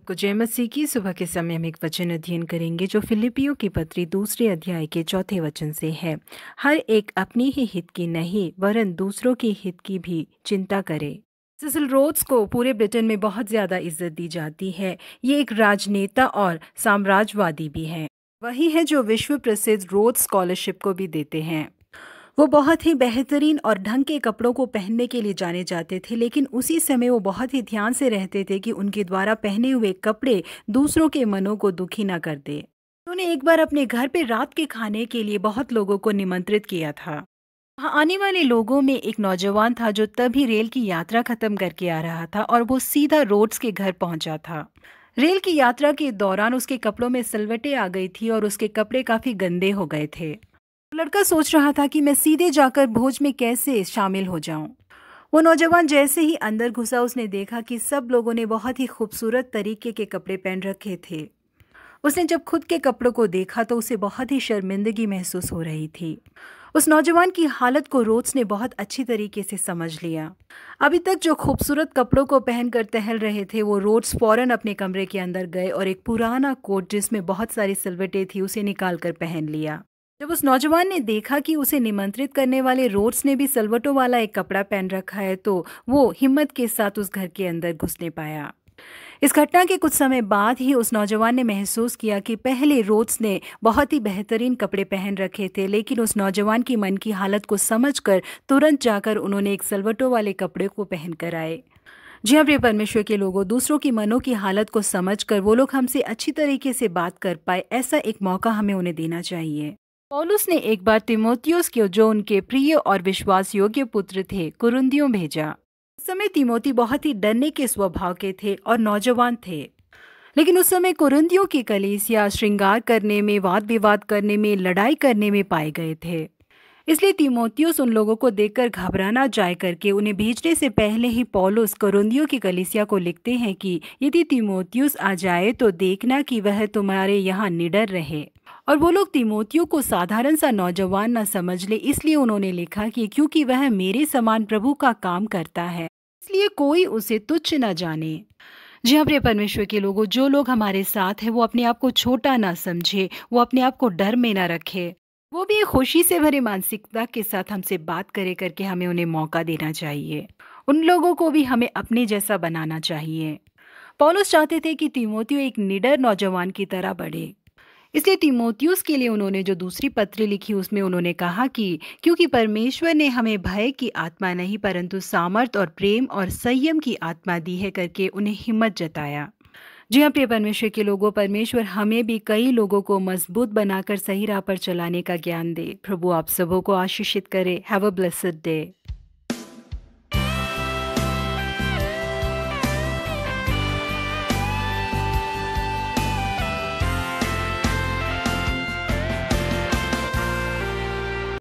को जय मसीह की। सुबह के समय हम एक वचन अध्ययन करेंगे जो फिलिपियों की पत्री दूसरे अध्याय के चौथे वचन से है। हर एक अपनी ही हित की नहीं वरन दूसरों की हित की भी चिंता करे। सिसिल रोड्स को पूरे ब्रिटेन में बहुत ज्यादा इज्जत दी जाती है। ये एक राजनेता और साम्राज्यवादी भी हैं। वही है जो विश्व प्रसिद्ध रोड्स स्कॉलरशिप को भी देते हैं। वो बहुत ही बेहतरीन और ढंग के कपड़ों को पहनने के लिए जाने जाते थे, लेकिन उसी समय वो बहुत ही ध्यान से रहते थे कि उनके द्वारा पहने हुए कपड़े दूसरों के मनों को दुखी ना कर दे। उन्होंने एक बार अपने घर पे रात के खाने के लिए बहुत लोगों को निमंत्रित किया था। वहाँ आने वाले लोगों में एक नौजवान था जो तभी रेल की यात्रा खत्म करके आ रहा था और वो सीधा रोड्स के घर पहुंचा था। रेल की यात्रा के दौरान उसके कपड़ों में सिलवटें आ गई थी और उसके कपड़े काफी गंदे हो गए थे। लड़का सोच रहा था कि मैं सीधे जाकर भोज में कैसे शामिल हो जाऊं। वो नौजवान जैसे ही अंदर घुसा उसने देखा कि सब लोगों ने बहुत ही खूबसूरत तरीके के कपड़े पहन रखे थे। उसने जब खुद के कपड़ों को देखा तो उसे बहुत ही शर्मिंदगी महसूस हो रही थी। उस नौजवान की हालत को रोड्स ने बहुत अच्छी तरीके से समझ लिया। अभी तक जो खूबसूरत कपड़ों को पहनकर टहल रहे थे वो रोड्स फौरन अपने कमरे के अंदर गए और एक पुराना कोट जिसमें बहुत सारी सिलवटें थी उसे निकाल कर पहन लिया। जब उस नौजवान ने देखा कि उसे निमंत्रित करने वाले रोड्स ने भी सलवटों वाला एक कपड़ा पहन रखा है तो वो हिम्मत के साथ उस घर के अंदर घुसने पाया। इस घटना के कुछ समय बाद ही उस नौजवान ने महसूस किया कि पहले रोड्स ने बहुत ही बेहतरीन कपड़े पहन रखे थे, लेकिन उस नौजवान की मन की हालत को समझकर तुरंत जाकर उन्होंने एक सलवटों वाले कपड़े को पहन कर आए। जी हाँ प्रिय परमेश्वर के लोगों, दूसरों की मनों की हालत को समझकर वो लोग हमसे अच्छी तरीके से बात कर पाए, ऐसा एक मौका हमें उन्हें देना चाहिए। पौलुस ने एक बार तीमुथियुस को, जो उनके प्रिय और विश्वास योग्य पुत्र थे, कुरिन्थियों भेजा। उस समय तीमोथी बहुत ही डरने के स्वभाव के थे और नौजवान थे, लेकिन उस समय कुरिन्थियों की कलीसिया श्रृंगार करने में, वाद विवाद करने में, लड़ाई करने में पाए गए थे। इसलिए तीमुथियुस उन लोगों को देखकर घबरा ना जाए करके उन्हें भेजने से पहले ही पौलुस कुरिन्थियों की कलीसिया को लिखते हैं कि यदि तीमुथियुस आ जाए तो देखना कि वह तुम्हारे यहाँ निडर रहे। और वो लोग तीमुथियुस को साधारण सा नौजवान न समझ ले, इसलिए उन्होंने लिखा कि क्योंकि वह मेरे समान प्रभु का काम करता है, इसलिए कोई उसे तुच्छ न जाने। जी हाँ प्रिय परमेश्वर के लोगों, जो लोग हमारे साथ हैं वो अपने आप को छोटा ना समझे, वो अपने आप को डर में ना रखे, वो भी खुशी से भरे मानसिकता के साथ हमसे बात करे करके हमें उन्हें मौका देना चाहिए। उन लोगों को भी हमें अपने जैसा बनाना चाहिए। पौलुस चाहते थे कि तीमुथियुस एक निडर नौजवान की तरह बढ़े, इसलिए तीमुथियुस के लिए उन्होंने जो दूसरी पत्री लिखी उसमें उन्होंने कहा कि क्योंकि परमेश्वर ने हमें भय की आत्मा नहीं परंतु सामर्थ और प्रेम और संयम की आत्मा दी है करके उन्हें हिम्मत जताया। जी हाँ प्रिय परमेश्वर के लोगों, परमेश्वर हमें भी कई लोगों को मजबूत बनाकर सही राह पर चलाने का ज्ञान दे। प्रभु आप सबों को आशीषित करे। Have a blessed day.